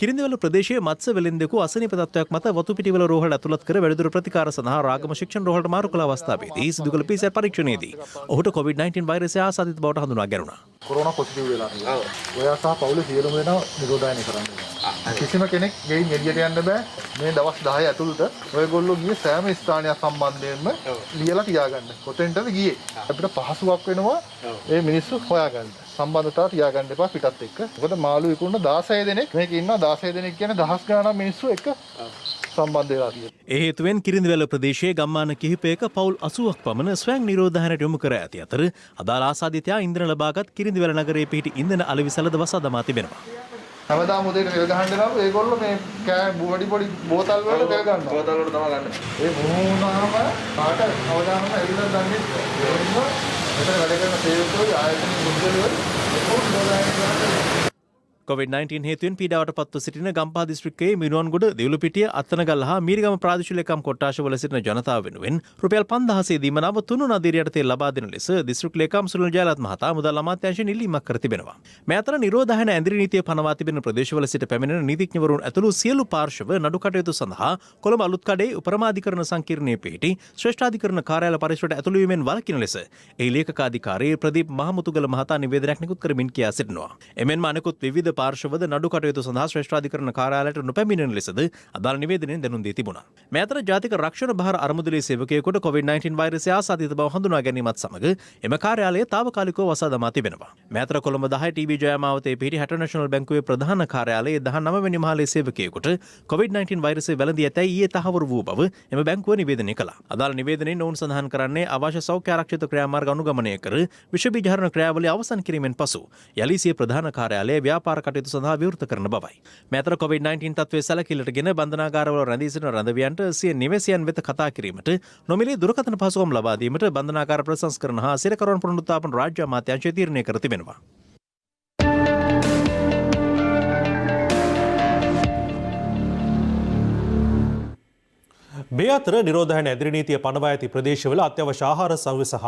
කිරිඳිවැල ප්‍රදේශයේ මත්ස්‍ය වෙළෙන්දෙකු අසනීප තත්ත්වයක් මත වතුපිටිවල රෝහල ඇතුළත් කර වැඩිදුර ප්‍රතිකාර සඳහා රාගම ශික්ෂණ රෝහලට මාරු කළ අවස්ථාවේදී සිදු කළ PCR පරීක්ෂණයේදී ඔහුට COVID-19 වෛරසය ආසාදිත බවට හඳුනා ගැනුණා. කොරෝනා පොසිටිව් වෙලා තියෙනවා. ඔයා සහ පවුලේ සියලුම දෙනා නිරෝධායනය කරන්න. කිසිම කෙනෙක් ගෙයින් එළියට යන්න බෑ. මේ දවස් 10 ඇතුළත ඔයගොල්ලෝ ගියේ සෑම ස්ථානයක් සම්බන්ධයෙන්ම ලියලා තියාගන්න. කොතෙන්ටද ගියේ? අපිට පහසුවක් වෙනවා මේ මිනිස්සු හොයාගන්න. සම්බන්ධතාව තියාගන්න එපා පිටත් එක්ක. මොකද මාළු විකුණන 16 දෙනෙක් මේක ඉන්නවා. 16 දෙනෙක් කියන්නේ දහස් ගණන් මිනිස්සු එක්ක සම්බන්ධ වෙලා තියෙනවා. ඒ හේතුවෙන් කිරිඳිවැල ප්‍රදේශයේ ගම්මාන කිහිපයක පවුල් 80ක් පමණ ස්වයං නිරෝධායනයට යොමු කර ඇති අතර අදාළ ආසාදිතයා ඉන්ධන ලබාගත් කිරිඳිවැල නගරයේ පිහිටි ඉන්ධන අලෙවිසලද වසා දමා තිබෙනවා. හැමදාම උදේට තෙල් ගහන්න දාපු ඒගොල්ලෝ මේ පොඩි පොඩි බෝතල් වල තෙල් ගන්නවා. බෝතල් වලට තමයි ගන්න. ඒ මොනවාම කාට අවදානම ඇවිල්ලා දන්නේ නැහැ. මෙතන වැඩ කරන සේවකයෝ ආයතන මුදලවල COVID-19 හේතුවෙන් පීඩාවට පත්ව සිටින ගම්පහ දිස්ත්‍රික්කයේ මිනුවන්ගොඩ දෙවුලුපිටිය අත්තනගල්ල හා මීරිගම ප්‍රාදේශීය ලේකම් කොට්ටාශවල සිටින ජනතාව වෙනුවෙන් රුපියල් 5000 දීම නව තුනු නදීර යටතේ ලබා දෙන ලෙස දිස්ත්‍රික් ලේකම් සුනිල් ජයලත් මහතා මුදල් අමාත්‍යාංශයෙන් ඉල්ලීමක් කර තිබෙනවා. මේ අතර නිරෝධායන ඇඳිරි නීතිය පනවා තිබෙන ප්‍රදේශවල සිට පැමිණෙන නීතිඥවරුන් ඇතුළු සියලු පාර්ශව නඩු කටයුතු සඳහා කොළඹ අලුත්කඩේ උපරමාධිකරණ සංකීර්ණයේ පිහිටි ශ්‍රේෂ්ඨාධිකරණ කාර්යාල පරිසරයට ඇතුළු වීමෙන් වළකින ලෙස එහි ලේකකාධිකාරී ප්‍රදීප් මහමුතුගල මහතා නිවේදනයක් නිකුත් කරමින් කියා සිටිනවා. එමෙන්ම අනෙකුත් විවිධ පාර්ශවද නඩු කටයුතු සඳහා ශ්‍රේෂ්ඨාධිකරණ කාර්යාලයට නොපැමිණෙන ලෙසද අදාළ නිවේදනයෙන් දැනුම් දී තිබුණා. මේ අතර ජාතික රක්ෂණ භාර අරමුදලේ සේවකයෙකුට COVID-19 වෛරසය ආසාදිත බව හඳුනා ගැනීමත් සමග එම කාර්යාලය తాවකාලිකව වසා දමා තිබෙනවා. මේ අතර කොළඹ 10 ටීවී ජයමාවතේ පිහිටි හැට නැෂනල් බැංකුවේ ප්‍රධාන කාර්යාලයේ 19 වෙනි මහලේ සේවකයෙකුට COVID-19 වෛරසය වැළඳී ඇතැයි ඊයේ තහවුරු වූ බව එම බැංකුව නිවේදනය කළා. අදාළ නිවේදනයෙන් ඔවුන් සඳහන් කරන්නේ අවශ්‍ය සෞඛ්‍ය ආරක්ෂිත ක්‍රියාමාර්ග අනුගමනය කර විෂ බීජහරණ ක්‍රියාවලිය අවසන් කිරීමෙන් පසු යලි සිය ප්‍රධාන කාර්යාලය ව්‍යාපාර කටයුතු සඳහා විවෘත කරන බවයි. මේ අතර COVID-19 තත්ත්වයේ සැලකිල්ලටගෙන බන්ධනාගාරවල රැඳී සිටින රැඳවියන්ට සිය නිවසයන් වෙත කතා කිරීමට නොමිලේ දුරකථන පහසුකම් ලබා දීමට බන්ධනාගාර ප්‍රසංස්කරණ හා සිරකරුවන් පුනරුත්ථාපන රාජ්‍ය අමාත්‍යාංශය තීරණය කර තිබෙනවා. මේ අතර නිරෝධායන ඇදිරි නීතිය පනවා ඇති ප්‍රදේශවල අත්‍යවශ්‍ය ආහාර සව්‍ය සහ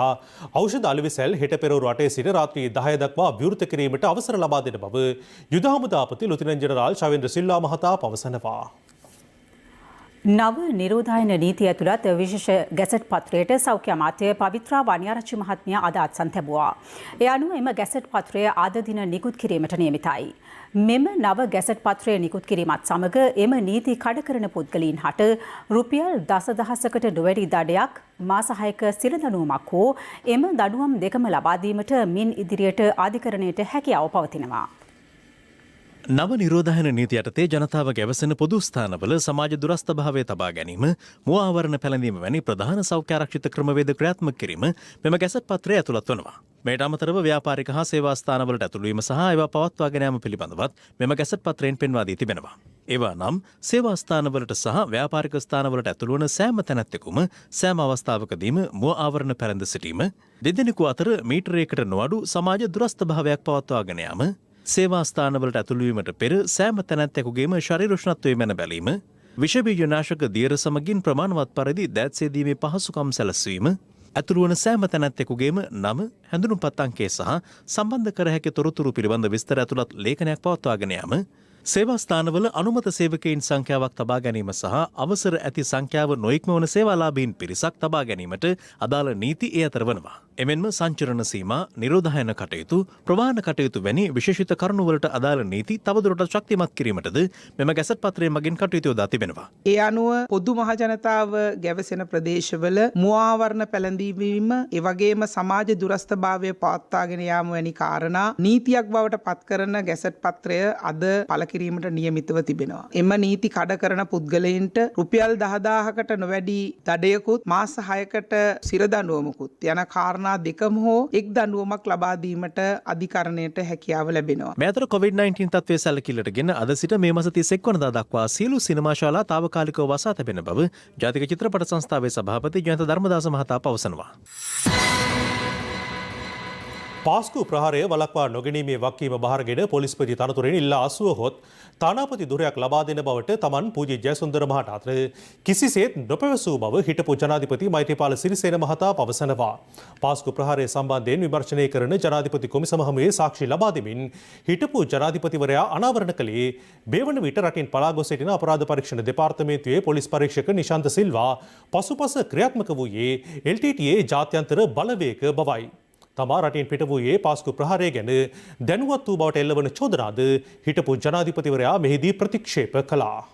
ඖෂධ අලෙවිසැල් හෙට පෙරවරු 8 සිට රාත්‍රී 10 දක්වා විවෘත කිරීමට අවසර ලබා දෙන බව යුද හමුදාපති ලුතිනන්ට් ජෙනරාල් ශවේන්ද්‍ර සිල්වා මහතා පවසනවා. නව නිරෝධායන නීතිය ඇතුළත් විශේෂ ගැසට් පත්‍රයට සෞඛ්‍ය අමාත්‍ය පවිත්‍රා වනිආරච්චි මහත්මිය අද අත්සන් තැබුවා. ඒ අනුව එම ගැසට් පත්‍රය අද දින නිකුත් කිරීමට නියමිතයි. මෙම නව ගැසට් පත්‍රය නිකුත් කිරීමත් සමග එම නීති කඩ කරන පුද්ගලයන් හට රුපියල් 10,000කට නොවැඩි දඩයක් මාස 6ක සිරදඬුවමක් හෝ එම දඬුවම් දෙකම ලබා දීමට මින් ඉදිරියට අධිකරණයට හැකියාව පවතිනවා. නව නිරෝධායන නීති යටතේ ජනතාව ගැවසෙන පොදු ස්ථානවල සමාජ දුරස්ථභාවය තබා ගැනීම, මුව ආවරණ පැළඳීම වැනි ප්‍රධාන සෞඛ්‍ය ආරක්ෂිත ක්‍රමවේද ක්‍රියාත්මක කිරීම මෙම ගැසට් පත්‍රය ඇතුළත් වනවා. මේට අමතරව ව්‍යාපාරික හා සේවා ස්ථානවලට ඇතුළු වීම සහ ඒවා පවත්වාගෙන යාම පිළිබඳවත් මෙම ගැසට් පත්‍රයෙන් පෙන්වා දී තිබෙනවා. ඒවා නම් සේවා ස්ථානවලට සහ ව්‍යාපාරික ස්ථානවලට ඇතුළු වන සෑම තැනැත්තෙකුම සෑම අවස්ථාවකදීම මුව ආවරණ පැළඳ සිටීම, දෙදෙනෙකු අතර මීටරයකට නොඅඩු සමාජ දුරස්ථභාවයක් පවත්වාගෙන යාම, සේවා ස්ථානවලට ඇතුළුවීමට පෙර සෑම තැනැත්තෙකුගේම ශරීර උෂ්ණත්වය මැන බැලීම, විෂ බීජ නාශක දියර සමගින් ප්‍රමාණවත් පරිදි දෑත් සේදීමේ පහසුකම් සැලසීම, ඇතුළු වන සෑම තැනැත්තෙකුගේම නම, හැඳුනුම්පත් අංකය සහ සම්බන්ධ කර හැකි තොරතුරු පිළිබඳ විස්තර ඇතුළත් ලේඛනයක් පවත්වාගෙන යාම, සේවා ස්ථානවල අනුමත සේවකයින් සංඛ්‍යාවක් තබා ගැනීම සහ අවසර ඇති සංඛ්‍යාව නොඉක්මවන සේවාලාභීන් පිරිසක් තබා ගැනීමට අදාළ නීති ඒ අතර වනවා. එමෙන්ම සංචරණ සීමා, නිරෝධායන කටයුතු, ප්‍රවාහන කටයුතු වැනි විශේෂිත කරුණුවලට අදාළ නීති තවදුරටත් ශක්තිමත් කිරීමටද මෙම ගැසට් පත්‍රය මගින් කටයුතු යොදා තිබෙනවා. ඒ අනුව පොදු මහ ජනතාව ගැවසෙන ප්‍රදේශවල මුවාවරණ පැළඳීම, ඒ වගේම සමාජ දුරස්ථභාවය පවත්වාගෙන යාම වැනි කාරණා නීතියක් බවට පත් කරන ගැසට් පත්‍රය අද පළ කිරීමට නියමිතව තිබෙනවා. එම නීති කඩ කරන පුද්ගලයින්ට රුපියල් 10,000කට නොවැඩි දඩයකුත් මාස 6කට සිරදඬුවමකුත් යන කාරණා දෙකම හෝ එක් දඬුවමක් ලබා දීමට අධිකරණයට හැකියාව ලැබෙනවා. මේ අතර COVID-19 තත්ත්වය සැලකිල්ලටගෙන අද සිට මේ මාස 31 වනදා දක්වා සියලු සිනමා ශාලා తాවකාලිකව වසා තැබෙන බව ජාතික චිත්‍රපට සංස්ථාවේ සභාපති ජයන්ත ධර්මදාස මහතා පවසනවා. පාස්කු ප්‍රහාරය වළක්වා නොගැනීමේ වගකීම බාරගෙන පොලිස්පති තනතුරෙන් ඉල්ලා අසුවහොත් තානාපති දුරයක් ලබා දෙන බවට තමන් පූජ්‍ය ජයසුන්දර මහතා අතර කිසිසේත් නොපැවසූ බව හිටපු ජනාධිපති මෛත්‍රීපාල සිරිසේන මහතා පවසනවා. පාස්කු ප්‍රහාරය සම්බන්ධයෙන් විමර්ශනය කරන ජනාධිපති කොමිසම හමුවේ සාක්ෂි ලබා දෙමින් හිටපු ජනාධිපතිවරයා අනාවරණ කළේ බේවන විට රටින් පලා ගොස් සිටින අපරාධ පරීක්ෂණ දෙපාර්තමේන්තුවේ පොලිස් පරීක්ෂක නිශාන්ත සිල්වා පසුපස ක්‍රියාත්මක වූයේ LTTA ජාත්‍යන්තර බලවේග බවයි. තමා රටින් පිට වූයේ පාස්කු ප්‍රහාරය ගැන දැනුවත් වූ බවට එල්ලවන චෝදනාද හිටපු ජනාධිපතිවරයා මෙහිදී ප්‍රතික්ෂේප කළා.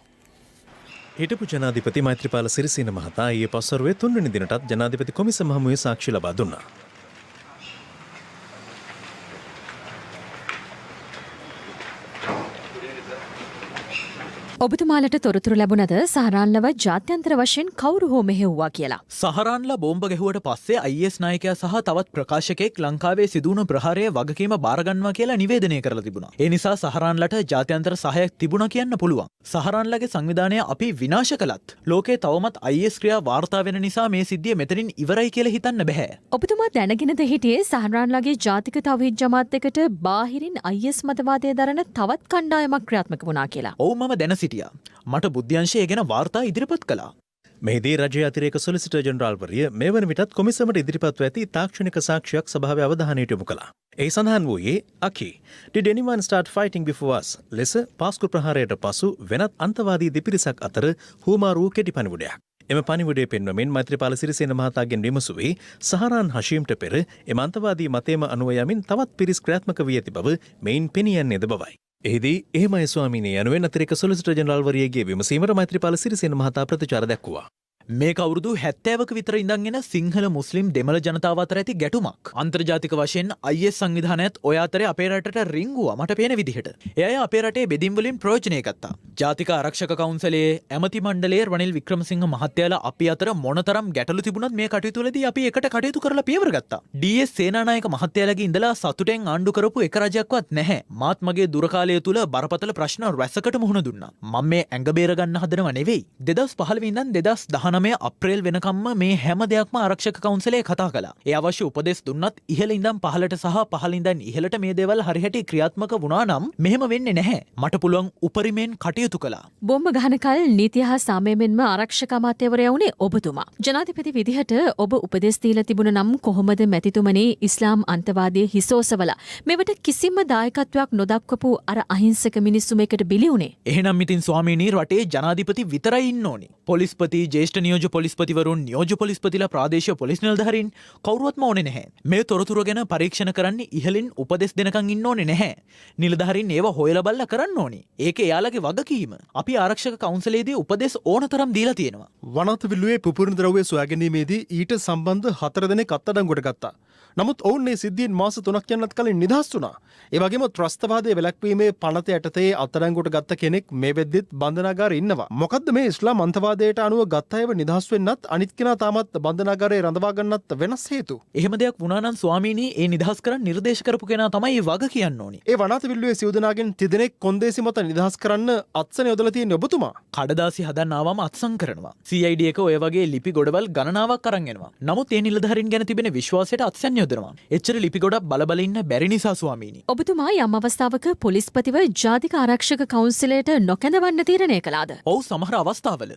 හිටපු ජනාධිපති මෛත්‍රීපාල සිරිසේන මහතා ඊයේ පස්වරුවේ 3 වෙනි දිනටත් ජනාධිපති කොමිසම හමුවේ සාක්ෂි ලබා දුන්නා. ඔබතුමාලට තොරතුරු ලැබුණද සහරාන්ලව ජාත්‍යන්තර වශයෙන් කවුරු හෝ මෙහෙව්වා කියලා. සහරාන්ලා බෝම්බ ගැහුවට පස්සේ IS නායකයා සහ තවත් ප්‍රකාශකයෙක් ලංකාවේ සිදුවුණු ප්‍රහාරය වගකීම බාරගන්නවා කියලා නිවේදනය කරලා තිබුණා. ඒ නිසා සහරාන්ලට ජාත්‍යන්තර සහායක් තිබුණා කියන්න පුළුවන්. සහරාන්ලගේ සංවිධානය අපි විනාශ කළත් ලෝකේ තවමත් IS ක්‍රියා වාර්තා වෙන නිසා මේ සිද්ධිය මෙතනින් ඉවරයි කියලා හිතන්න බෑ. ඔබතුමා දැනගෙනද හිටියේ සහරාන්ලාගේ ජාතික තවහීද් ජමාත් එකට බාහිරින් IS මතවාදය දරන තවත් කණ්ඩායමක් ක්‍රියාත්මක වුණා කියලා. ඔව් මම දැන මට බුද්ධ්‍යංශය ගැන වාර්තා ඉදිරිපත් කළා. මෙහිදී රජයේ අතිරේක සොලිසිටර් ජෙනරාල්වරිය මේ වන විටත් කොමිසමට ඉදිරිපත්ව ඇති තාක්ෂණික සාක්ෂියක් සභාවේ අවධානයට යොමු කළා. එහි සඳහන් වූයේ අකි did anyone start fighting before us ලෙස පාස්කු ප්‍රහාරයට පසු වෙනත් අන්තවාදී දෙපිරිසක් අතර හුවමාරු කෙටි පණිවුඩයක්. එම පණිවුඩය පෙන්වමින් මෛත්‍රීපාල සිරිසේන මහතාගෙන් විමසුවේ සහරාන් හෂීම්ට පෙර එම අන්තවාදී මතයම අනුව යමින් තවත් පිරිස් ක්‍රියාත්මක වී ඇති බව මෙයින් පෙනී යන්නේද බවයි. එහිදී එහෙමයි ස්වාමීනි යනුවෙන් අතිරේක සොලිසිටර් ජෙනරාල්වරියගේ විමසීමට මෛත්‍රීපාල සිරිසේන මහතා ප්‍රතිචාර දැක්වුවා. මේක අවුරුදු 70ක විතර ඉඳන්ගෙන සිංහල මුස්ලිම් දෙමළ ජනතාව අතර ඇති ගැටුමක්. අන්තර්ජාතික වශයෙන් IS සංවිධානයත් ඔය අතරේ අපේ රටට රිංගුවා මට පේන විදිහට. ඒ අය අපේ රටේ බෙදීම් වලින් ප්‍රයෝජනය ගත්තා. ජාතික ආරක්ෂක කවුන්සලයේ ඇමති මණ්ඩලයේ රනිල් වික්‍රමසිංහ මහත්තයාලා අපි අතර මොනතරම් ගැටලු තිබුණත් මේ කටයුතු වලදී අපි එකට කටයුතු කරලා පියවර ගත්තා. DS සේනානායක මහත්තයාලගේ ඉඳලා සතුටෙන් ආණ්ඩු කරපු එක රජයක්වත් නැහැ. මාත් මගේ දුර කාලය තුල බරපතල ප්‍රශ්න රැසකට මුහුණ දුන්නා. මම මේ ඇඟ බේර ගන්න හදනව නෙවෙයි. 2015 ඉඳන් 2019 19 අප්‍රේල් වෙනකම්ම මේ හැම දෙයක්ම ආරක්ෂක කවුන්සිලේ කතා කළා. ඒ අවශ්‍ය උපදෙස් දුන්නත් ඉහළ ඉඳන් පහළට සහ පහළ ඉඳන් ඉහළට මේ දේවල් හරිහැටි ක්‍රියාත්මක වුණා නම් මෙහෙම වෙන්නේ නැහැ. මට පුළුවන් උපරිමයෙන් කටයුතු කළා. බොම්බ ගහන කල් නීතිය හා සාමයෙන්ම ආරක්ෂක අමාත්‍යවරයා වුණේ ඔබතුමා. ජනාධිපති විදිහට ඔබ උපදෙස් දීලා තිබුණ නම් කොහොමද මැතිතුමනි ඉස්ලාම් අන්තවාදයේ හිසෝසවල මෙවට කිසිම දායකත්වයක් නොදක්වපු අර අහිංසක මිනිස්සු මේකට බිලි වුණේ? එහෙනම් ඉතින් ස්වාමීනි රටේ ජනාධිපති විතරයි ඉන්න ඕනි. පොලිස්පති, ජ්‍යෙෂ්ඨ නියෝජ්‍ය පොලිස්පතිවරුන්, නියෝජ්‍ය පොලිස්පතිලා, ප්‍රාදේශීය පොලිස් නිලධාරීන් කවුරුවත්ම ඕනේ නැහැ. මේ තොරතුරු ගැන පරීක්ෂණ කරන්න ඉහළින් උපදෙස් දෙනකන් ඉන්න ඕනේ නැහැ. නිලධාරීන් ඒව හොයලා බලලා කරන්න ඕනි. ඒක එයාලගේ වගකීම. අපි ආරක්ෂක කවුන්සිලේදී උපදෙස් ඕනතරම් දීලා තියෙනවා. වනාත පුපුරන ද්‍රව්‍ය සොයාගැනීමේදී ඊට සම්බන්ධ 4 දෙනෙක් අත්අඩංගුවට ගත්තා. නමුත් ඔවුන් මේ සිද්ධියෙන් මාස 3ක් යනත් කලින් නිදහස් වුණා. ඒ වගේම ත්‍රස්තවාදයේ වැළැක්වීමේ පනත යටතේ අත්අඩංගුවට ගත්ත කෙනෙක් මේ වෙද්දිත් බන්ධනාගාරේ ඉන්නවා. මොකද්ද මේ ඉස්ලාම් අන්තවාදයට අනුව ගත්ත අයව නිදහස් වෙන්නත් අනිත් කෙනා තාමත් බන්ධනාගාරේ රඳවා ගන්නත් වෙනස් හේතු? එහෙම දෙයක් වුණා නම් ස්වාමීනි ඒ නිදහස් කරන්න නිර්දේශ කරපු කෙනා තමයි වග කියන්න ඕනි. ඒ වනාත විල්ලුවේ සිව්දෙනාගෙන් 30 දෙනෙක් කොන්දේසි මත නිදහස් කරන්න අත්සන යොදලා තියෙන ඔබතුමා කඩදාසි හදන්න ආවම අත්සන් කරනවා. CID එක ඔය වගේ ලිපි ගොඩවල් ගණනාවක් අරන් එනවා. නමුත් ඒ නිලධාරීන් ගැන තිබෙන විශ්වාසයට අත්සන් යොදනවා. එච්චර ලිපි ගොඩක් බල ඉන්න බැරි නිසා ස්වාමීනි. ඔබතුමා යම් අවස්ථාවක පොලිස්පතිව ජාතික ආරක්ෂක කවුන්සිලයට නොකැඳවන්න තීරණය කළාද? ඔව් සමහර අවස්ථාවල.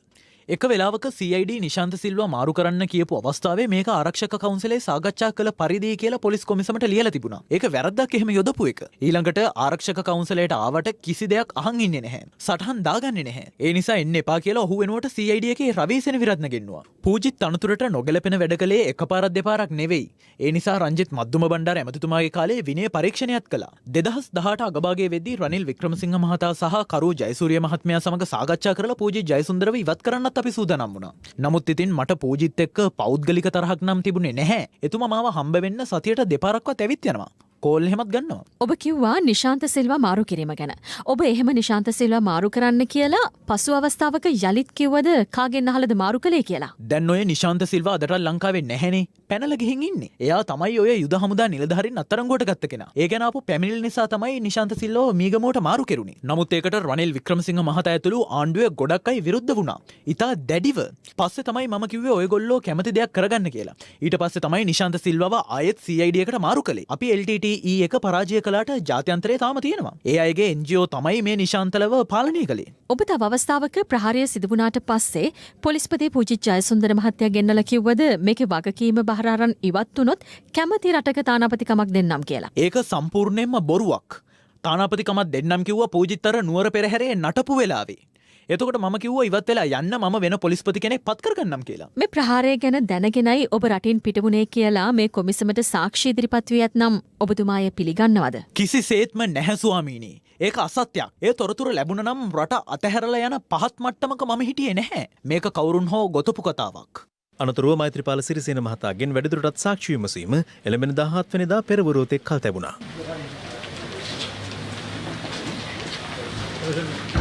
එක වෙලාවක CID නිශාන්ත සිල්වා මාරු කරන්න කියපු අවස්ථාවේ මේක ආරක්ෂක කවුන්සිලේ සාකච්ඡා කළ පරිදි කියලා පොලිස් කොමිසමට ලියලා තිබුණා. ඒක වැරද්දක් එහෙම යොදපු එක. ඊළඟට ආරක්ෂක කවුන්සිලයට ආවට කිසි දෙයක් අහන් ඉන්නේ නැහැ. සටහන් දාගන්නේ නැහැ. ඒ නිසා එන්න එපා කියලා ඔහු වෙනුවට CID එකේ රවීසෙන විරත්න ගෙන්නුවා. පූජිත් තනතුරට නොගැලපෙන වැඩ කළේ එකපාරක් දෙපාරක් නෙවෙයි. ඒ නිසා රංජිත් මද්දුම බණ්ඩාර ඇමතිතුමාගේ කාලේ විනය පරීක්ෂණයක් කළා. 2018 අගභාගයේ වෙද්දී රනිල් වික්‍රමසිංහ මහතා සහ කරු ජයසූරිය මහත්මයා සමග සාකච්ඡා කරලා පූජිත් ජයසුන්දරව ඉවත් කරන්නත් අපි සූදානම් වුණා. නමුත් ඉතින් මට පූජිත් එක්ක පෞද්ගලික තරහක් නම් තිබුණේ නැහැ. එතුමා මාව හම්බ වෙන්න සතියට දෙපාරක්වත් ඇවිත් යනවා. කෝල් එහෙමත් ගන්නවා. ඔබ කිව්වා නිශාන්ත සිල්වා මාරු කිරීම ගැන. ඔබ එහෙම නිශාන්ත සිල්වා මාරු කරන්න කියලා පසු අවස්ථාවක යලිත් කිව්වද කාගෙන් අහලද මාරු කළේ කියලා? දැන් ඔය නිශාන්ත සිල්වා අදටත් ලංකාවේ නැහැනේ. පැනලා ගිහින් ඉන්නේ. එයා තමයි ඔය යුද හමුදා නිලධාරීන් අත්අඩංගුවට ගත්ත කෙනා. ඒ ගැන ආපු පැමිණිලි නිසා තමයි නිශාන්ත සිල්වාව මීගමුවට මාරු කෙරුණේ. නමුත් ඒකට රනිල් වික්‍රමසිංහ මහතා ඇතුළු ආණ්ඩුවේ ගොඩක් අය විරුද්ධ වුණා. ඉතා දැඩිව. පස්සේ තමයි මම කිව්වේ ඔයගොල්ලෝ කැමති දෙයක් කරගන්න කියලා. ඊට පස්සේ තමයි නිශාන්ත සිල්වාව ආයෙත් CID එකට මාරු කළේ. අපි LTTE එක පරාජය කළාට ජාත්‍යන්තරය තාම තියෙනවා. ඒ අයගේ NGO තමයි මේ නිශාන්තලව පාලනය කළේ. ඔබ තව අවස්ථාවක ප්‍රහාරය සිදු වුණාට පස්සේ පොලිස්පති පූජිත් ජයසුන්දර මහත්තයා ගෙන්නලා කිව්වද මේකේ වගකීම බහර අරන් ඉවත් වුණොත් කැමති රටක තානාපතිකමක් දෙන්නම් කියලා. ඒක සම්පූර්ණයෙන්ම බොරුවක්. තානාපතිකමක් දෙන්නම් කිව්වා පූජිත් අර නුවර පෙරහැරේ නටපු වෙලාවේ. එතකොට මම කිව්වා ඉවත් වෙලා යන්න මම වෙන පොලිස්පති කෙනෙක් පත් කරගන්නම් කියලා. මේ ප්‍රහාරය ගැන දැනගෙනයි ඔබ රටින් පිටවුණේ කියලා මේ කොමිසමට සාක්ෂි ඉදිරිපත් වී ඇතනම් ඔබතුමා එය පිළිගන්නවද? කිසිසේත්ම නැහැ ස්වාමීනි. ඒක අසත්‍යයක්. ඒ තොරතුරු ලැබුණ නම් රට අතහැරලා යන පහත් මට්ටමක මම හිටියේ නැහැ. මේක කවුරුන් හෝ ගොතපු කතාවක්. අනතුරුව මෛත්‍රීපාල සිරිසේන මහතාගෙන් වැඩිදුරටත් සාක්ෂි විමසීම එළඹෙන 17 වෙනිදා පෙරවරුවතෙක් කල් තැබුණා.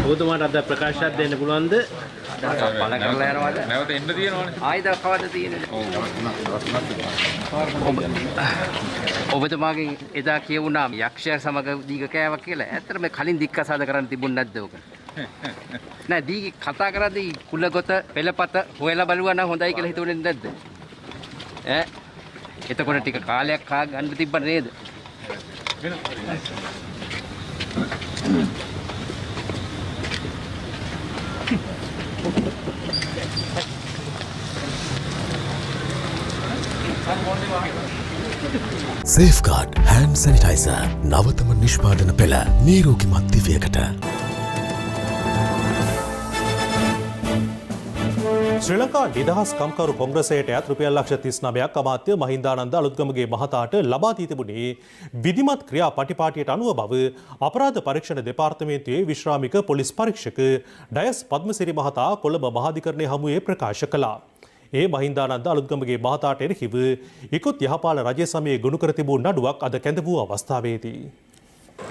ඔබතුමාට අද ප්‍රකාශයක් දෙන්න පුළුවන්ද? පල කරලා යනවාද? නැවත එන්න තියෙනවනේ. ආයිද කවද තියෙන්නේ? ඔබතුමාගෙන් එදා කියවුණා යක්ෂයා සමග දීග කෑවා කියලා. ඇත්තටම කලින් දික්කසාද කරන්න තිබුණ නැද්ද ඔක? නෑ දීග කතා කරද්දී කුලගොත පෙළපත හොයලා බලුවා නම් හොඳයි කියලා හිතුවේ නැද්ද? ඈ එතකොට ටික කාලයක් කා ගන්න තිබ්බ නේද? සේෆ්ගාඩ් හෑන්ඩ් සැනිටයිසර් නවතම නිෂ්පාදන පෙළ නීරෝගිමත් දිවියකට. ශ්‍රී ලංකා නිදහස් කම්කරු කොංග්‍රසයට ඇත් රුපියල් ලක්ෂ 39ක් අමාත්‍ය මහින්දානන්ද අලුත්ගමගේ මහතාට ලබා දී තිබුණේ විධිමත් ක්‍රියා පටිපාටියට අනුව බව අපරාධ පරීක්ෂණ දෙපාර්තමේන්තුවේ විශ්‍රාමික පොලිස් පරීක්ෂක ඩයස් පද්මසිරි මහතා කොළඹ මහාධිකරණය හමුවේ ප්‍රකාශ කළා. ඒ මහින්දානන්ද අලුත්ගමගේ මහතාට එරෙහිව ඉකුත් යහපාල රජය සමයේ ගොනු කර තිබූ නඩුවක් අද කැඳ වූ අවස්ථාවේදී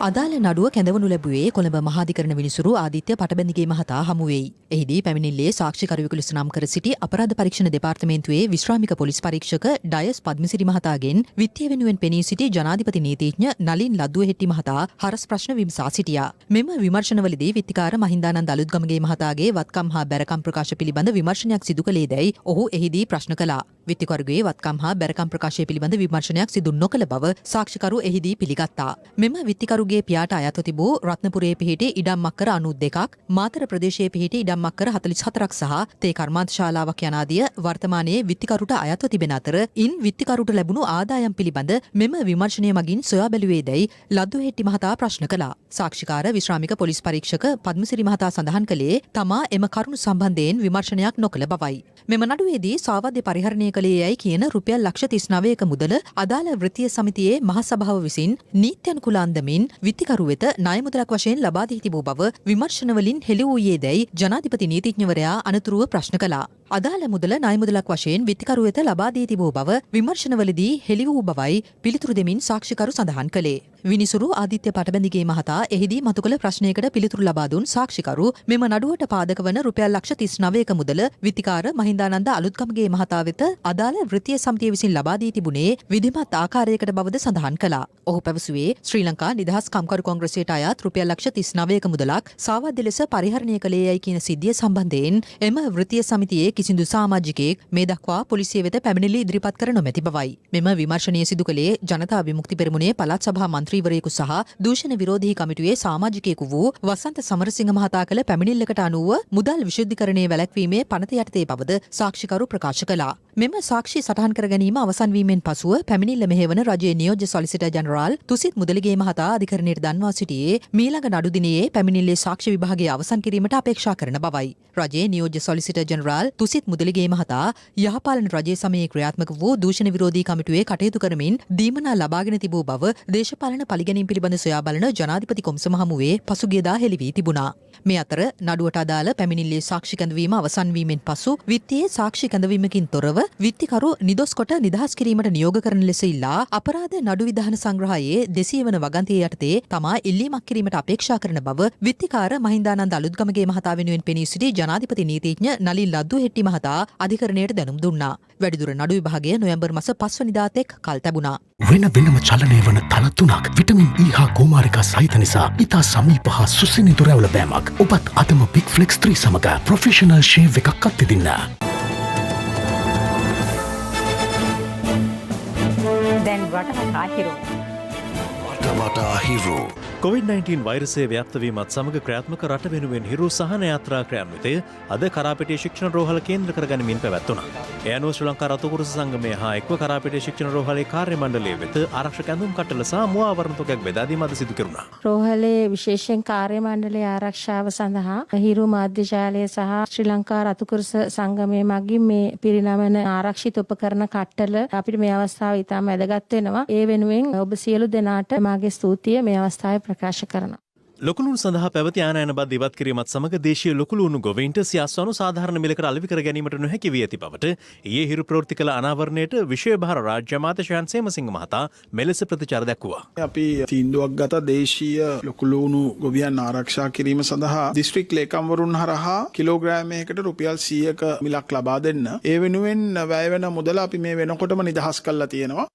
අදාළ නඩුව කැඳවනු ලැබුවේ කොළඹ මහාධිකරණ විනිසුරු ආදිත්‍ය පටබැඳිගේ මහතා හමු වෙයි. එහිදී පැමිණිල්ලේ සාක්ෂිකරුවෙකු ලෙස නම් කර සිටි අපරාධ පරීක්ෂණ දෙපාර්තමේන්තුවේ විශ්‍රාමික පොලිස් පරීක්ෂක ඩයස් පද්මසිරි මහතාගෙන් විත්තිය වෙනුවෙන් පෙනී සිටි ජනාධිපති නීතිඥ නලින් ලද්දුවහෙට්ටි මහතා හරස් ප්‍රශ්න විමසා සිටියා. මෙම විමර්ශනවලදී විත්තිකාර මහින්දානන්ද අලුත්ගමගේ මහතාගේ වත්කම් හා බැරකම් ප්‍රකාශ පිළිබඳ විමර්ශනයක් සිදු කළේදැයි ඔහු එහිදී ප්‍රශ්න කළා. විත්තිකරුගේ වත්කම් හා බැරකම් ප්‍රකාශය පිළිබඳ විමර්ශනයක් සිදු නොකළ බව සාක්ෂිකරු එහිදී පිළිගත්තා. මෙම විත්තිකරුගේ පියාට අයත්ව තිබූ රත්නපුරයේ පිහිටි ඉඩම් මක්කර 92ක්, මාතර ප්‍රදේශයේ පිහිටි ඉඩම් මක්කර 44ක් සහ තේ කර්මාන්ත ශාලාවක් යන ආදිය වර්තමානයේ විත්තිකරුට අයත්ව තිබෙන අතර ඉන් විත්තිකරුට ලැබුණු ආදායම් පිළිබඳ මෙම විමර්ශනය මගින් සොයා බැලුවේදැයි ලද්දුහෙට්ටි මහතා ප්‍රශ්න කළා. සාක්ෂිකාර විශ්‍රාමික පොලිස් පරීක්ෂක පද්මසිරි මහතා සඳහන් කළේ තමා එම කරුණු සම්බන්ධයෙන් විමර්ශනයක් නොකළ බවයි. මෙම නඩුවේදී සාවද්‍ය පරිහරණය කළේ යැයි කියන රුපියල් ලක්ෂ 39ක මුදල අදාළ වෘත්තීය සමිතියේ මහසභාව විසින් නීත්‍යනුකූල අන්දමින් විත්තිකරු වෙත ණය මුදලක් වශයෙන් ලබා දී තිබූ බව විමර්ශනවලින් හෙළි වූයේදැයි ජනාධිපති නීතිඥවරයා අනතුරුව ප්‍රශ්න කළා. අදාළ මුදල ණය මුදලක් වශයෙන් විත්තිකරු වෙත ලබා දී තිබූ බව විමර්ශනවලදී හෙළි වූ බවයි පිළිතුරු දෙමින් සාක්ෂිකරු සඳහන් කළේ. විනිසුරු ආදිත්‍ය පටබැඳිගේ මහතා එහිදී මතු කළ ප්‍රශ්නයකට පිළිතුරු ලබා දුන් සාක්ෂිකරු මෙම නඩුවට පාදක වන රුපියල් ලක්ෂ 39ක මුදල විත්තිකාර මහින්දානන්ද අලුත්ගමගේ මහතා වෙත අදාළ වෘත්තීය සමිතිය විසින් ලබා දී තිබුණේ විධිමත් ආකාරයකට බවද සඳහන් කළා. ඔහු පැවසුවේ ශ්‍රී ලංකා නිදහස් කම්කරු කොංග්‍රසයට අයත් රුපියල් ලක්ෂ 39ක මුදලක් සාවද්‍ය ලෙස පරිහරණය කළේ යයි කියන සිද්ධිය සම්බන්ධයෙන් එම වෘත්තීය සමිතියේ කිසිදු සමාජිකයෙක් මේ දක්වා පොලිසිය වෙත පැමිණිලි ඉදිරිපත් කර නොමැති බවයි. මෙම විමර්ශනය සිදු කළේ ජනතා විමුක්ති පෙරමුණේ පළාත් සභා මන්ත්‍රීවරයෙකු සහ දූෂණ විරෝධී කමිටුවේ සමාජිකයෙකු වූ වසන්ත සමරසිංහ මහතා කළ පැමිණිල්ලකට අනුව මුදල් විශුද්ධිකරණය වැළැක්වීමේ පනත යටතේ බවද සාක්ෂිකරු ප්‍රකාශ කළා. මෙම සාක්ෂි සටහන් කර ගැනීම අවසන් වීමෙන් පසුව පැමිණිල්ල මෙහෙවන රජයේ නියෝජ්‍ය සොලිසිටර් ජනරාල් තුසිත් මුදලිගේ මහතා අධිකරණයට දන්වා සිටියේ මීළඟ නඩු දිනයේ පැමිණිල්ලේ සාක්ෂි විභාගය අවසන් කිරීමට අපේක්ෂා කරන බවයි. රජයේ නියෝජ්‍ය සොලිසිටර් ජනරාල් තුසිත් මුදලිගේ මහතා යහපාලන රජයේ සමයේ ක්‍රියාත්මක වූ දූෂණ විරෝධී කමිටුවේ කටයුතු කරමින් දීමනා ලබාගෙන තිබූ බව දේශපාලන පරිගැනීම් පිළිබඳ සොයා බලන ජනාධිපති කොමිසම හමුවේ පසුගියදා හෙළි වී තිබුණා. මේ අතර නඩුවට අදාළ පැමිණිල්ලේ සාක්ෂි කැඳවීම අවසන් වීමෙන් පසු විත්තියේ සාක්ෂි කැඳවීමකින් තොරව විත්තිකරු නිදොස් කොට නිදහස් කිරීමට නියෝග කරන ලෙස ඉල්ලා අපරාධ නඩු විධාන සංග්‍රහයේ 200 වන වගන්තිය යටතේ තමා ඉල්ලීමක් කිරීමට අපේක්ෂා කරන බව විත්තිකාර මහින්දානන්ද අලුත්ගමගේ මහතා වෙනුවෙන් පෙනී සිටි ජනාධිපති නීතිඥ නලින් ලද්දුහෙට්ටි මහතා අධිකරණයට දැනුම් දුන්නා. වැඩිදුර නඩු විභාගය නොවැම්බර් මාස 5 වෙනිදා තෙක් කල් තැබුණා. වෙන වෙනම චලනය වන තල 3ක් විටමින් E හා කුමාරිකා සහිත නිසා ඉතා සමීප හා සුසිනිඳු රැවුල බෑමක්. ඔබත් අදම බිග් ෆ්ලෙක්ස් 3 සමග ප්‍රොෆෙෂනල් ෂේව් එකක් අත්විඳින්න. දැන් රටවටා හිරු. රටවටා හිරු. COVID-19 වෛරසය ව්‍යාප්තවීමත් සමග ක්‍රියාත්මක රට වෙනුවෙන් හිරු සහන යාත්‍රා ක්‍රියාන්විතය අද කරාපිටිය ශික්ෂණ රෝහල කේන්ද්‍ර කරගනිමින් පැවැත්වුණා. ඒ අනුව ශ්‍රී ලංකා රතුකුරුස සංගමය හා එක්ව කරාපිටිය ශික්ෂණ රෝහලේ කාර්ය මණ්ඩලය වෙත ආරක්ෂක ඇඳුම් කට්ටල සහ මුවාවරණ තොගයක් බෙදා දීම අද සිදු කෙරුණා. රෝහලේ විශේෂයෙන් කාර්ය මණ්ඩලයේ ආරක්ෂාව සඳහා හිරු මාධ්‍යජාලය සහ ශ්‍රී ලංකා රතුකුරුස සංගමය මගින් මේ පිරිනමන ආරක්ෂිත උපකරණ කට්ටල අපිට මේ අවස්ථාව ඉතාම වැදගත් වෙනවා. ඒ වෙනුවෙන් ඔබ සියලු දෙනාට මාගේ ස්තුතිය මේ අවස්ථාවේ ප්‍රකාශ කරනවා. ලොකුලුණු සඳහා පැවති ආනයන බද්ධ ඉවත් කිරීමත් සමග දේශීය ලොකුලුණු ගොවීන්ට සියාස්වනු සාධාරණ මිලකට අලෙවි කර ගැනීමට නොහැකි වී ඇති බවට ඊයේ හිරු ප්‍රවෘත්ති කළ අනාවරණයට විෂය භාර රාජ්‍ය අමාත්‍ය ශයන් සේමසිංහ මහතා මෙලෙස ප්‍රතිචාර දැක්වුවා. අපි තීන්දුවක් ගත දේශීය ලොකුලුණු ගොවියන් ආරක්ෂා කිරීම සඳහා දිස්ත්‍රික් ලේකම්වරුන් හරහා කිලෝග්‍රෑමයකට රුපියල් 100ක මිලක් ලබා දෙන්න. ඒ වෙනුවෙන් වැය වෙන මුදල අපි මේ වෙනකොටම නිදහස් කරලා තියෙනවා.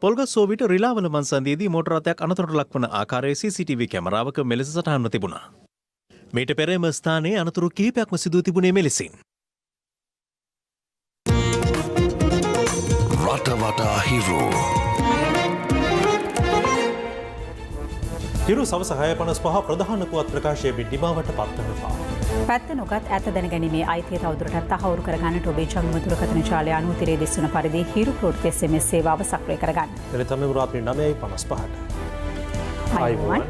පොල්ගස්සෝවිට රිලාවල මන්සන්දේදී මෝටර රථයක් අනතුරට ලක්වන ආකාරයේ CCTV කැමරාවක මෙලෙස සටහන්ව තිබුණා. මීට පෙර එම ස්ථානයේ අනතුරු කිහිපයක්ම සිදු තිබුණේ මෙලෙසින්. රටවටා හිරු. හිරු සවස 6:55 ප්‍රධාන පුවත් ප්‍රකාශයේ බිඩිමාවට පත්වනවා. පැත්ත නොගත් ඇත දැනගැනීමේ අයිතිය තවදුරටත් තහවුරු කරගන්නට ඔබේ ජංගම දුරකථන ජාලය අනුව තිරේ දිස්වන පරිදි හිරු ප්‍රවෘත්ති SMS සේවාව සක්‍රිය කරගන්න. එලෙතම රාත්‍රී 9:55ට. ආයුබෝවන්.